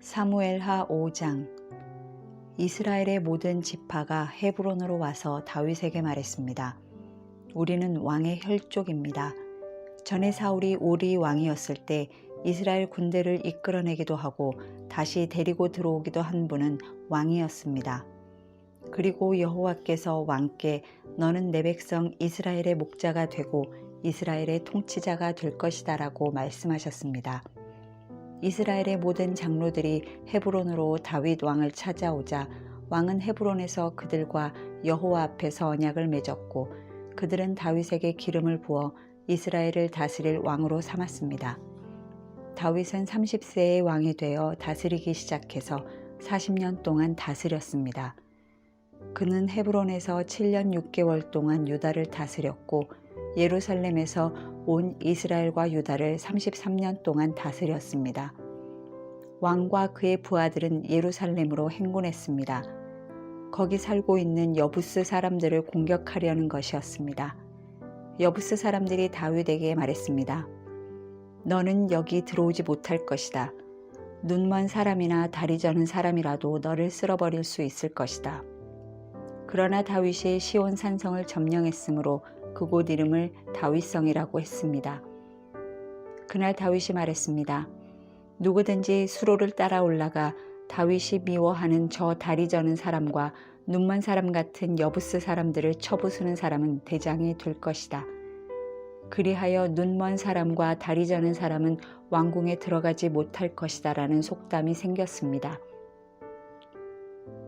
사무엘하 5장. 이스라엘의 모든 지파가 헤브론으로 와서 다윗에게 말했습니다. 우리는 왕의 혈족입니다. 전에 사울이 오리 왕이었을 때 이스라엘 군대를 이끌어내기도 하고 다시 데리고 들어오기도 한 분은 왕이었습니다. 그리고 여호와께서 왕께 너는 내 백성 이스라엘의 목자가 되고 이스라엘의 통치자가 될 것이다 라고 말씀하셨습니다. 이스라엘의 모든 장로들이 헤브론으로 다윗 왕을 찾아오자 왕은 헤브론에서 그들과 여호와 앞에서 언약을 맺었고 그들은 다윗에게 기름을 부어 이스라엘을 다스릴 왕으로 삼았습니다. 다윗은 30세의 왕이 되어 다스리기 시작해서 40년 동안 다스렸습니다. 그는 헤브론에서 7년 6개월 동안 유다를 다스렸고 예루살렘에서 온 이스라엘과 유다를 33년 동안 다스렸습니다. 왕과 그의 부하들은 예루살렘으로 행군했습니다. 거기 살고 있는 여부스 사람들을 공격하려는 것이었습니다. 여부스 사람들이 다윗에게 말했습니다. 너는 여기 들어오지 못할 것이다. 눈먼 사람이나 다리 저는 사람이라도 너를 쓸어버릴 수 있을 것이다. 그러나 다윗이 시온 산성을 점령했으므로 그곳 이름을 다윗성이라고 했습니다. 그날 다윗이 말했습니다. 누구든지 수로를 따라 올라가 다윗이 미워하는 저 다리 저는 사람과 눈먼 사람 같은 여부스 사람들을 쳐부수는 사람은 대장이 될 것이다. 그리하여 눈먼 사람과 다리 저는 사람은 왕궁에 들어가지 못할 것이다 라는 속담이 생겼습니다.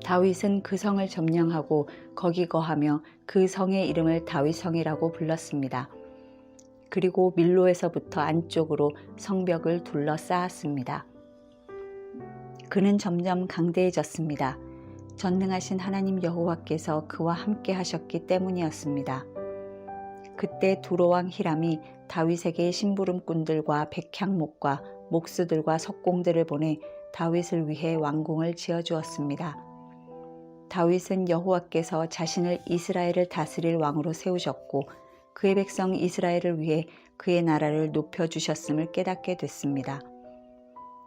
다윗은 그 성을 점령하고 거기 거하며 그 성의 이름을 다윗성이라고 불렀습니다. 그리고 밀로에서부터 안쪽으로 성벽을 둘러싸았습니다. 그는 점점 강대해졌습니다. 전능하신 하나님 여호와께서 그와 함께 하셨기 때문이었습니다. 그때 두로왕 히람이 다윗에게 심부름꾼들과 백향목과 목수들과 석공들을 보내 다윗을 위해 왕궁을 지어주었습니다. 다윗은 여호와께서 자신을 이스라엘을 다스릴 왕으로 세우셨고 그의 백성 이스라엘을 위해 그의 나라를 높여주셨음을 깨닫게 됐습니다.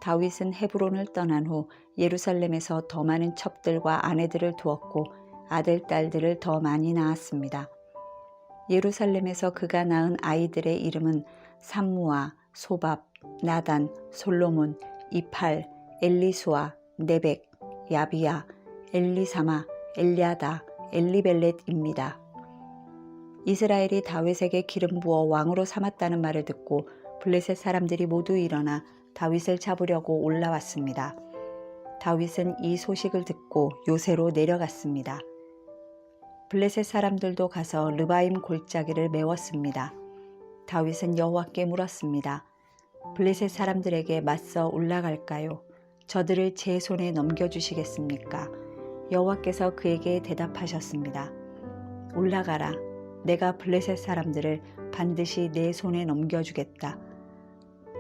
다윗은 헤브론을 떠난 후 예루살렘에서 더 많은 첩들과 아내들을 두었고 아들, 딸들을 더 많이 낳았습니다. 예루살렘에서 그가 낳은 아이들의 이름은 삼무아, 소밥, 나단, 솔로몬, 이팔, 엘리수아, 네벡, 야비야, 엘리사마, 엘리아다, 엘리벨렛입니다. 이스라엘이 다윗에게 기름 부어 왕으로 삼았다는 말을 듣고 블레셋 사람들이 모두 일어나 다윗을 잡으려고 올라왔습니다. 다윗은 이 소식을 듣고 요새로 내려갔습니다. 블레셋 사람들도 가서 르바임 골짜기를 메웠습니다. 다윗은 여호와께 물었습니다. 블레셋 사람들에게 맞서 올라갈까요? 저들을 제 손에 넘겨주시겠습니까? 여호와께서 그에게 대답하셨습니다. 올라가라. 내가 블레셋 사람들을 반드시 내 손에 넘겨주겠다.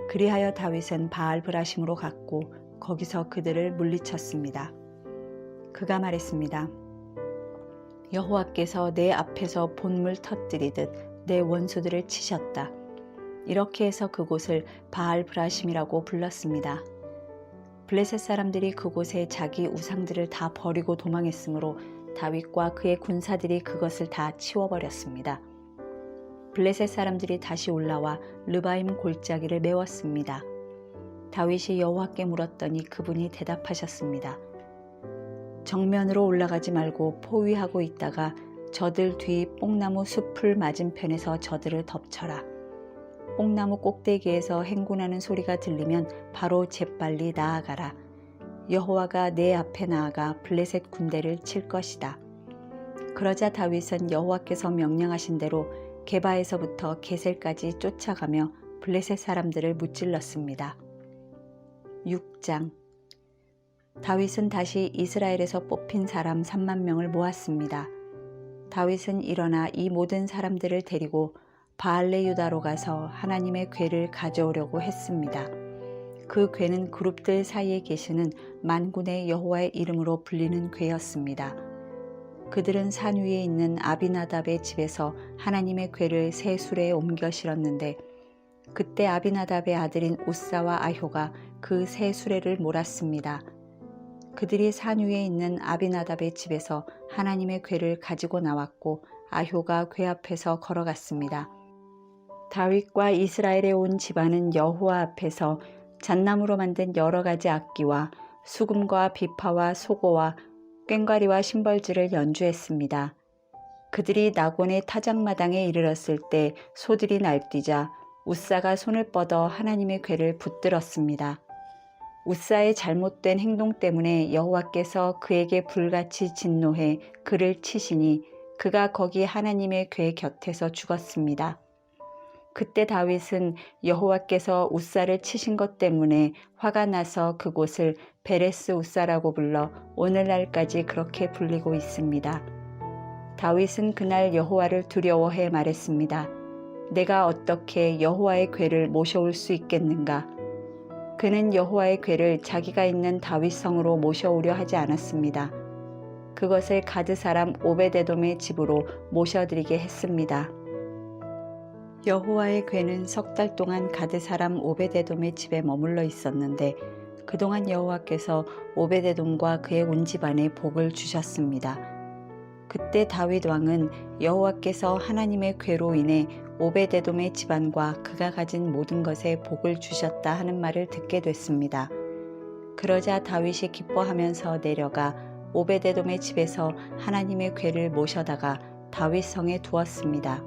그리하여 다윗은 바알브라심으로 갔고 거기서 그들을 물리쳤습니다. 그가 말했습니다. 여호와께서 내 앞에서 본물 터뜨리듯 내 원수들을 치셨다. 이렇게 해서 그곳을 바알브라심이라고 불렀습니다. 블레셋 사람들이 그곳에 자기 우상들을 다 버리고 도망했으므로 다윗과 그의 군사들이 그것을 다 치워버렸습니다. 블레셋 사람들이 다시 올라와 르바임 골짜기를 메웠습니다. 다윗이 여호와께 물었더니 그분이 대답하셨습니다. 정면으로 올라가지 말고 포위하고 있다가 저들 뒤 뽕나무 숲을 맞은편에서 저들을 덮쳐라. 뽕나무 꼭대기에서 행군하는 소리가 들리면 바로 재빨리 나아가라. 여호와가 내 앞에 나아가 블레셋 군대를 칠 것이다. 그러자 다윗은 여호와께서 명령하신 대로 게바에서부터 게셀까지 쫓아가며 블레셋 사람들을 무찔렀습니다. 6장. 다윗은 다시 이스라엘에서 뽑힌 사람 3만 명을 모았습니다. 다윗은 일어나 이 모든 사람들을 데리고 바알레 유다로 가서 하나님의 궤를 가져오려고 했습니다. 그 궤는 그룹들 사이에 계시는 만군의 여호와의 이름으로 불리는 궤였습니다. 그들은 산 위에 있는 아비나답의 집에서 하나님의 궤를 새 수레에 옮겨 실었는데 그때 아비나답의 아들인 우사와 아효가 그 세 수레를 몰았습니다. 그들이 산 위에 있는 아비나답의 집에서 하나님의 궤를 가지고 나왔고 아효가 궤 앞에서 걸어갔습니다. 다윗과 이스라엘에 온 집안은 여호와 앞에서 잣나무로 만든 여러 가지 악기와 수금과 비파와 소고와 꽹과리와 심벌지를 연주했습니다. 그들이 나곤의 타작마당에 이르렀을 때 소들이 날뛰자 우사가 손을 뻗어 하나님의 궤를 붙들었습니다. 우사의 잘못된 행동 때문에 여호와께서 그에게 불같이 진노해 그를 치시니 그가 거기 하나님의 궤 곁에서 죽었습니다. 그때 다윗은 여호와께서 우사를 치신 것 때문에 화가 나서 그곳을 베레스 우사라고 불러 오늘날까지 그렇게 불리고 있습니다. 다윗은 그날 여호와를 두려워해 말했습니다. 내가 어떻게 여호와의 궤를 모셔올 수 있겠는가? 그는 여호와의 궤를 자기가 있는 다윗 성으로 모셔오려 하지 않았습니다. 그것을 가드 사람 오베데돔의 집으로 모셔드리게 했습니다. 여호와의 궤는 석 달 동안 가드 사람 오베데돔의 집에 머물러 있었는데 그동안 여호와께서 오베데돔과 그의 온 집안에 복을 주셨습니다. 그때 다윗 왕은 여호와께서 하나님의 궤로 인해 오베데돔의 집안과 그가 가진 모든 것에 복을 주셨다 하는 말을 듣게 됐습니다. 그러자 다윗이 기뻐하면서 내려가 오베데돔의 집에서 하나님의 궤를 모셔다가 다윗 성에 두었습니다.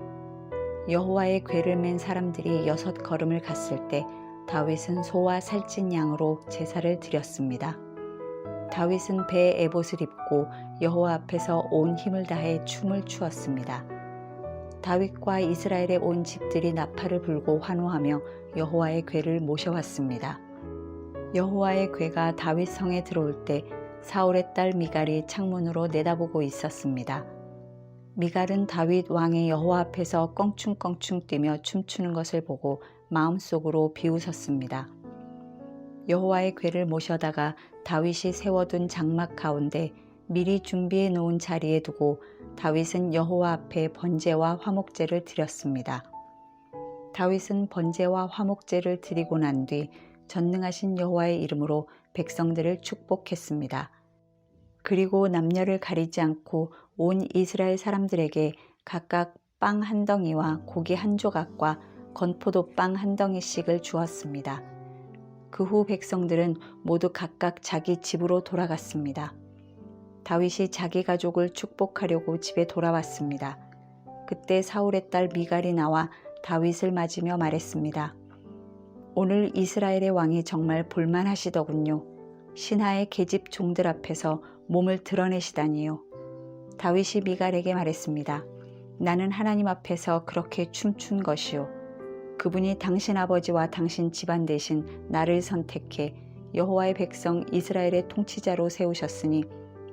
여호와의 궤를 맨 사람들이 6걸음을 갔을 때 다윗은 소와 살찐 양으로 제사를 드렸습니다. 다윗은 배에 에봇을 입고 여호와 앞에서 온 힘을 다해 춤을 추었습니다. 다윗과 이스라엘의 온 집들이 나팔을 불고 환호하며 여호와의 궤를 모셔왔습니다. 여호와의 궤가 다윗 성에 들어올 때 사울의 딸 미갈이 창문으로 내다보고 있었습니다. 미갈은 다윗 왕의 여호와 앞에서 껑충껑충 뛰며 춤추는 것을 보고 마음속으로 비웃었습니다. 여호와의 궤를 모셔다가 다윗이 세워둔 장막 가운데 미리 준비해 놓은 자리에 두고 다윗은 여호와 앞에 번제와 화목제를 드렸습니다. 다윗은 번제와 화목제를 드리고 난 뒤 전능하신 여호와의 이름으로 백성들을 축복했습니다. 그리고 남녀를 가리지 않고 온 이스라엘 사람들에게 각각 빵 한 덩이와 고기 한 조각과 건포도빵 한 덩이씩을 주었습니다. 그 후 백성들은 모두 각각 자기 집으로 돌아갔습니다. 다윗이 자기 가족을 축복하려고 집에 돌아왔습니다. 그때 사울의 딸 미갈이 나와 다윗을 맞으며 말했습니다. 오늘 이스라엘의 왕이 정말 볼만하시더군요. 신하의 계집 종들 앞에서 몸을 드러내시다니요. 다윗이 미갈에게 말했습니다. 나는 하나님 앞에서 그렇게 춤춘 것이요. 그분이 당신 아버지와 당신 집안 대신 나를 선택해 여호와의 백성 이스라엘의 통치자로 세우셨으니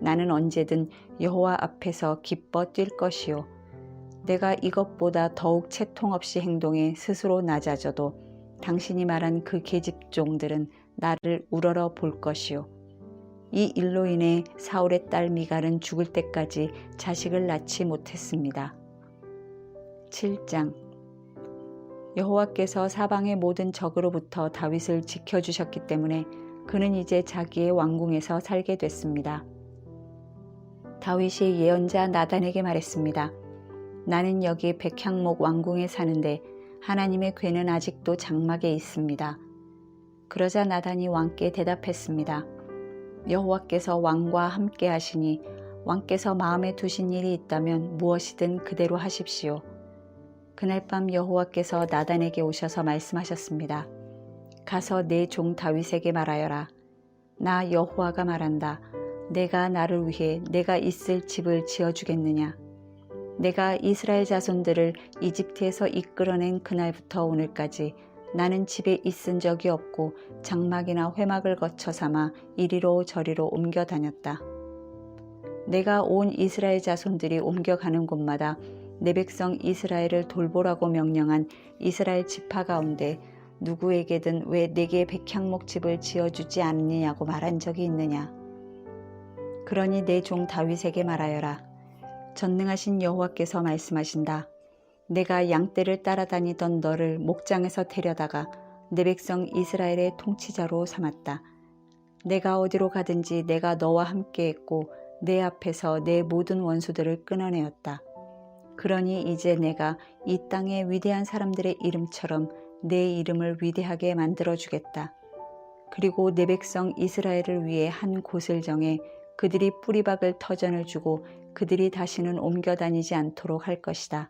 나는 언제든 여호와 앞에서 기뻐 뛸 것이요. 내가 이것보다 더욱 채통 없이 행동해 스스로 낮아져도 당신이 말한 그 계집종들은 나를 우러러 볼 것이요. 이 일로 인해 사울의 딸 미갈은 죽을 때까지 자식을 낳지 못했습니다. 7장 여호와께서 사방의 모든 적으로부터 다윗을 지켜주셨기 때문에 그는 이제 자기의 왕궁에서 살게 됐습니다. 다윗이 예언자 나단에게 말했습니다. 나는 여기 백향목 왕궁에 사는데 하나님의 궤는 아직도 장막에 있습니다. 그러자 나단이 왕께 대답했습니다. 여호와께서 왕과 함께 하시니 왕께서 마음에 두신 일이 있다면 무엇이든 그대로 하십시오. 그날 밤 여호와께서 나단에게 오셔서 말씀하셨습니다. 가서 내 종 다윗에게 말하여라. 나 여호와가 말한다. 내가 나를 위해 내가 있을 집을 지어주겠느냐. 내가 이스라엘 자손들을 이집트에서 이끌어낸 그날부터 오늘까지 나는 집에 있은 적이 없고 장막이나 회막을 거쳐 삼아 이리로 저리로 옮겨 다녔다. 내가 온 이스라엘 자손들이 옮겨가는 곳마다 내 백성 이스라엘을 돌보라고 명령한 이스라엘 지파 가운데 누구에게든 왜 내게 백향목 집을 지어주지 않느냐고 말한 적이 있느냐. 그러니 내 종 다윗에게 말하여라. 전능하신 여호와께서 말씀하신다. 내가 양떼를 따라다니던 너를 목장에서 데려다가 내 백성 이스라엘의 통치자로 삼았다. 내가 어디로 가든지 내가 너와 함께했고 내 앞에서 내 모든 원수들을 끊어내었다. 그러니 이제 내가 이 땅의 위대한 사람들의 이름처럼 내 이름을 위대하게 만들어주겠다. 그리고 내 백성 이스라엘을 위해 한 곳을 정해 그들이 뿌리박을 터전을 주고 그들이 다시는 옮겨 다니지 않도록 할 것이다.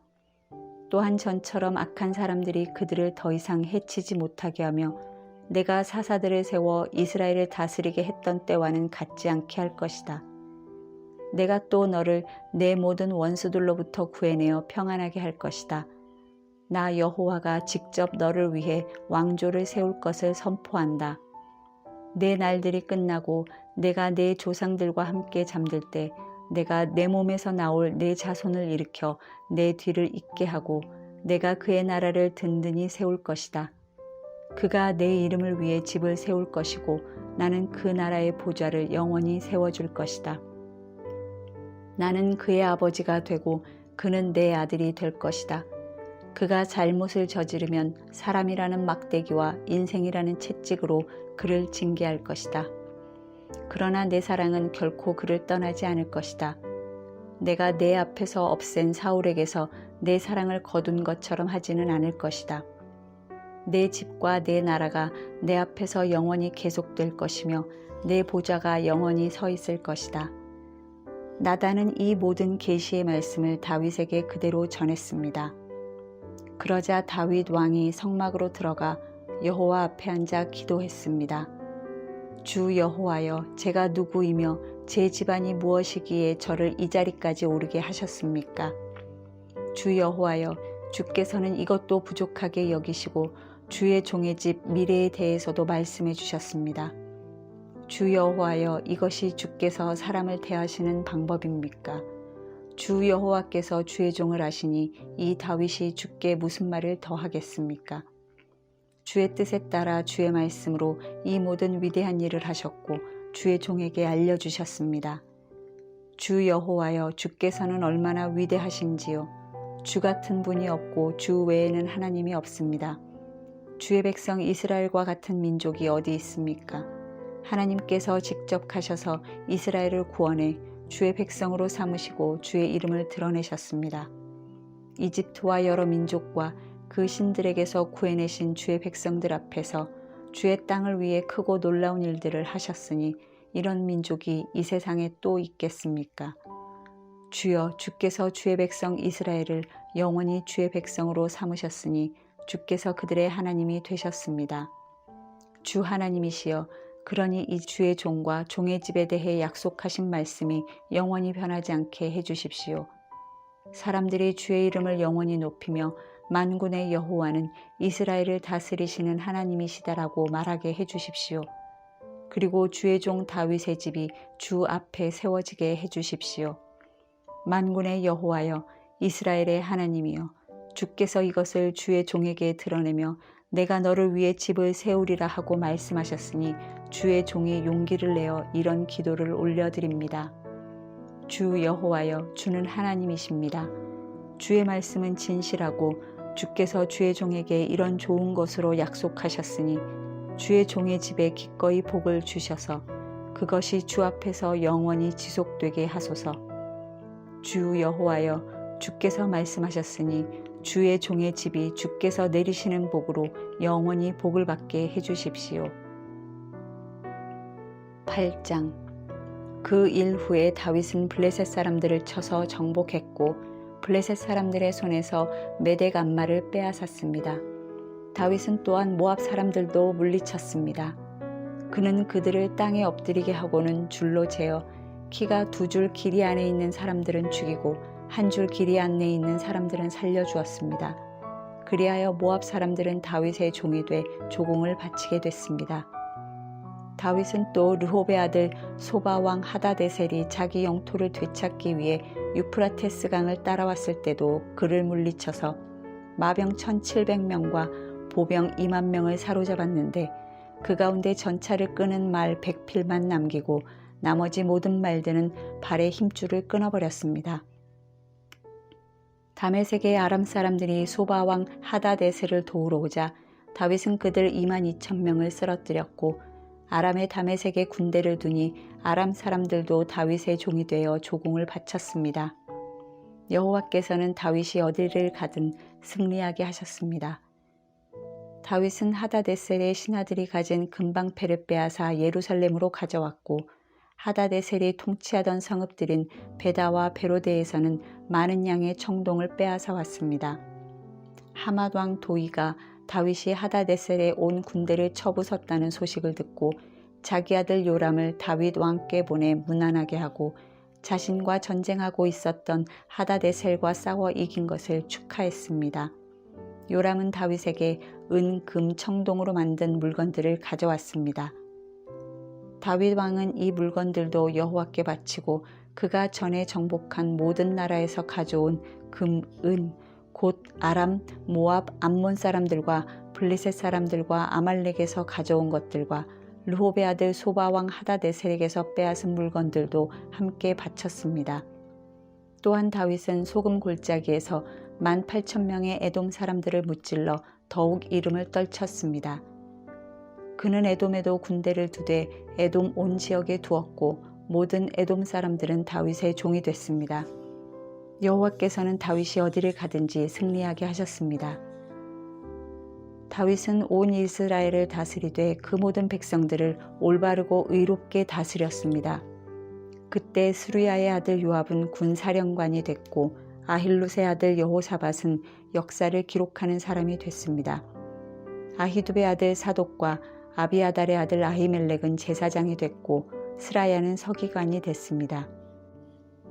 또한 전처럼 악한 사람들이 그들을 더 이상 해치지 못하게 하며 내가 사사들을 세워 이스라엘을 다스리게 했던 때와는 같지 않게 할 것이다. 내가 또 너를 내 모든 원수들로부터 구해내어 평안하게 할 것이다. 나 여호와가 직접 너를 위해 왕조를 세울 것을 선포한다. 내 날들이 끝나고 내가 내 조상들과 함께 잠들 때 내가 내 몸에서 나올 내 자손을 일으켜 내 뒤를 잇게 하고 내가 그의 나라를 든든히 세울 것이다. 그가 내 이름을 위해 집을 세울 것이고 나는 그 나라의 보좌를 영원히 세워줄 것이다. 나는 그의 아버지가 되고 그는 내 아들이 될 것이다. 그가 잘못을 저지르면 사람이라는 막대기와 인생이라는 채찍으로 그를 징계할 것이다. 그러나 내 사랑은 결코 그를 떠나지 않을 것이다. 내가 내 앞에서 없앤 사울에게서 내 사랑을 거둔 것처럼 하지는 않을 것이다. 내 집과 내 나라가 내 앞에서 영원히 계속될 것이며 내 보좌가 영원히 서 있을 것이다. 나단은 이 모든 계시의 말씀을 다윗에게 그대로 전했습니다. 그러자 다윗 왕이 성막으로 들어가 여호와 앞에 앉아 기도했습니다. 주 여호와여, 제가 누구이며 제 집안이 무엇이기에 저를 이 자리까지 오르게 하셨습니까? 주 여호와여, 주께서는 이것도 부족하게 여기시고 주의 종의 집 미래에 대해서도 말씀해 주셨습니다. 주 여호와여, 이것이 주께서 사람을 대하시는 방법입니까? 주 여호와께서 주의 종을 아시니 이 다윗이 주께 무슨 말을 더 하겠습니까? 주의 뜻에 따라 주의 말씀으로 이 모든 위대한 일을 하셨고 주의 종에게 알려주셨습니다. 주 여호와여, 주께서는 얼마나 위대하신지요. 주 같은 분이 없고 주 외에는 하나님이 없습니다. 주의 백성 이스라엘과 같은 민족이 어디 있습니까? 하나님께서 직접 가셔서 이스라엘을 구원해 주의 백성으로 삼으시고 주의 이름을 드러내셨습니다. 이집트와 여러 민족과 그 신들에게서 구해내신 주의 백성들 앞에서 주의 땅을 위해 크고 놀라운 일들을 하셨으니 이런 민족이 이 세상에 또 있겠습니까? 주여, 주께서 주의 백성 이스라엘을 영원히 주의 백성으로 삼으셨으니 주께서 그들의 하나님이 되셨습니다. 주 하나님이시여, 그러니 이 주의 종과 종의 집에 대해 약속하신 말씀이 영원히 변하지 않게 해주십시오. 사람들이 주의 이름을 영원히 높이며 만군의 여호와는 이스라엘을 다스리시는 하나님이시다라고 말하게 해주십시오. 그리고 주의 종 다윗의 집이 주 앞에 세워지게 해주십시오. 만군의 여호와여, 이스라엘의 하나님이여, 주께서 이것을 주의 종에게 드러내며 내가 너를 위해 집을 세우리라 하고 말씀하셨으니 주의 종이 용기를 내어 이런 기도를 올려드립니다. 주 여호와여, 주는 하나님이십니다. 주의 말씀은 진실하고 주께서 주의 종에게 이런 좋은 것으로 약속하셨으니 주의 종의 집에 기꺼이 복을 주셔서 그것이 주 앞에서 영원히 지속되게 하소서. 주 여호와여, 주께서 말씀하셨으니 주의 종의 집이 주께서 내리시는 복으로 영원히 복을 받게 해주십시오. 8장. 그 일 후에 다윗은 블레셋 사람들을 쳐서 정복했고 블레셋 사람들의 손에서 메덱 암마를 빼앗았습니다. 다윗은 또한 모압 사람들도 물리쳤습니다. 그는 그들을 땅에 엎드리게 하고는 줄로 재어 키가 2줄 길이 안에 있는 사람들은 죽이고 1줄 길이 안에 있는 사람들은 살려주었습니다. 그리하여 모압 사람들은 다윗의 종이 돼 조공을 바치게 됐습니다. 다윗은 또 르홉의 아들 소바 왕 하다데셀이 자기 영토를 되찾기 위해 유프라테스 강을 따라왔을 때도 그를 물리쳐서 마병 1700명과 보병 2만 명을 사로잡았는데 그 가운데 전차를 끄는 말 100필만 남기고 나머지 모든 말들은 발의 힘줄을 끊어버렸습니다. 다메섹의 아람 사람들이 소바 왕 하다데셀을 도우러 오자 다윗은 그들 22,000명을 쓰러뜨렸고 아람의 다메섹에 군대를 두니 아람 사람들도 다윗의 종이 되어 조공을 바쳤습니다. 여호와께서는 다윗이 어디를 가든 승리하게 하셨습니다. 다윗은 하다데셀의 신하들이 가진 금방패를 빼앗아 예루살렘으로 가져왔고 하다데셀이 통치하던 성읍들인 베다와 베로데에서는 많은 양의 청동을 빼앗아 왔습니다. 하맛 왕 도이가 다윗이 하다데셀에 온 군대를 쳐부쉈다는 소식을 듣고 자기 아들 요람을 다윗 왕께 보내 문안하게 하고 자신과 전쟁하고 있었던 하다데셀과 싸워 이긴 것을 축하했습니다. 요람은 다윗에게 은, 금, 청동으로 만든 물건들을 가져왔습니다. 다윗 왕은 이 물건들도 여호와께 바치고 그가 전에 정복한 모든 나라에서 가져온 금, 은, 곧 아람, 모압, 암몬 사람들과 블레셋 사람들과 아말렉에서 가져온 것들과 르홉의 아들 소바 왕 하다데셀에게서 빼앗은 물건들도 함께 바쳤습니다. 또한 다윗은 소금 골짜기에서 18,000명의 에돔 사람들을 무찔러 더욱 이름을 떨쳤습니다. 그는 에돔에도 군대를 두되 에돔 온 지역에 두었고 모든 에돔 사람들은 다윗의 종이 됐습니다. 여호와께서는 다윗이 어디를 가든지 승리하게 하셨습니다. 다윗은 온 이스라엘을 다스리되 그 모든 백성들을 올바르고 의롭게 다스렸습니다. 그때 스루야의 아들 요압은 군사령관이 됐고 아힐룻의 아들 여호사밧은 역사를 기록하는 사람이 됐습니다. 아히두베의 아들 사독과 아비아달의 아들 아히멜렉은 제사장이 됐고 스라야는 서기관이 됐습니다.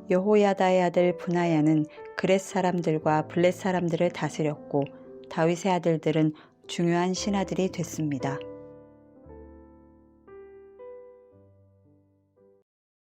여호야다의 아들 브나야는 그렛 사람들과 블렛 사람들을 다스렸고 다윗의 아들들은 중요한 신하들이 됐습니다.